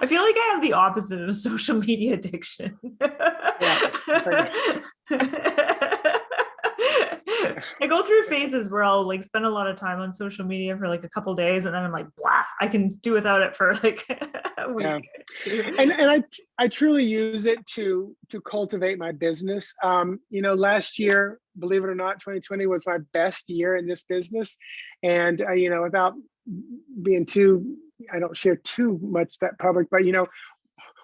I feel like I have the opposite of social media addiction. Yeah, I go through phases where I'll like spend a lot of time on social media for like a couple days, and then I'm like, blah, I can do without it for like a week. Yeah. And I truly use it to cultivate my business. Last year, believe it or not, 2020 was my best year in this business. And without being I don't share too much that public, but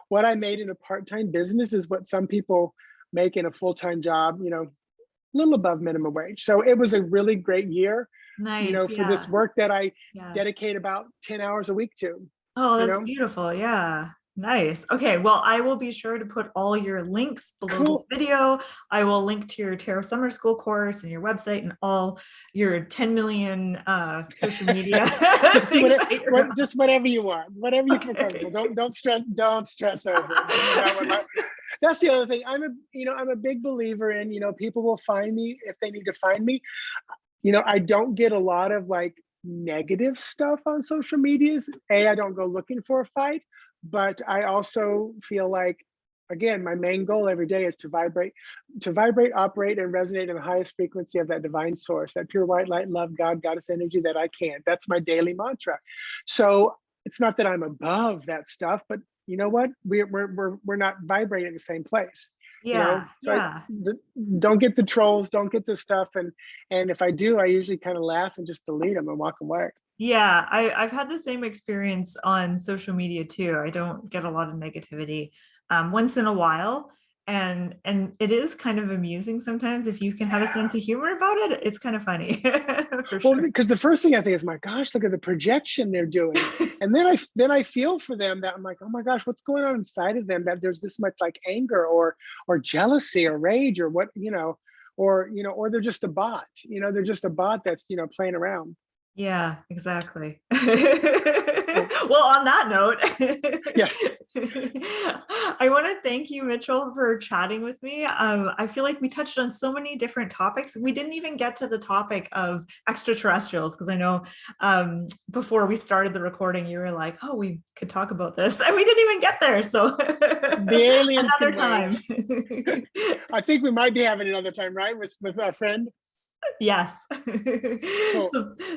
what I made in a part-time business is what some people make in a full-time job, a little above minimum wage. So it was a really great year, Nice, for this work that I dedicate about 10 hours a week to. Oh, that's beautiful. Yeah. Nice. Okay. Well, I will be sure to put all your links below this video. I will link to your Tarot Summer School course and your website and all your 10 million social media. just whatever you want, whatever you feel comfortable. Don't stress over it. That's the other thing. I'm a big believer in, people will find me if they need to find me. I don't get a lot of like negative stuff on social medias. I don't go looking for a fight, but I also feel like, again, my main goal every day is to vibrate, operate, and resonate in the highest frequency of that divine source, that pure white light, love, God, goddess energy that I can. That's my daily mantra. So it's not that I'm above that stuff, but you know what? We're not vibrating in the same place. Yeah. Don't get the trolls, don't get the stuff. And if I do, I usually kind of laugh and just delete them and walk away. Yeah, I've had the same experience on social media too. I don't get a lot of negativity once in a while. and it is kind of amusing sometimes if you can have a Yeah. sense of humor about it. It's kind of funny for Well, sure. because the first thing I think is, my gosh, look at the projection they're doing. And then I feel for them, that I'm like, oh my gosh, what's going on inside of them, that there's this much like anger or jealousy or rage or what, or they're just a bot. They're just a bot that's, playing around. Yeah, exactly. So Well, on that note, yes. I want to thank you, Mitchell, for chatting with me. I feel like we touched on so many different topics. We didn't even get to the topic of extraterrestrials, because I know before we started the recording, you were like, oh, we could talk about this, and we didn't even get there. So The aliens another can wait. time. I think we might be having another time, right? With our friend. Yes. Cool.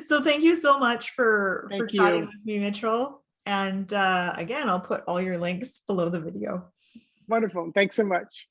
So thank you so much for Thank chatting you. with me, Mitchell. And again, I'll put all your links below the video. Wonderful. Thanks so much.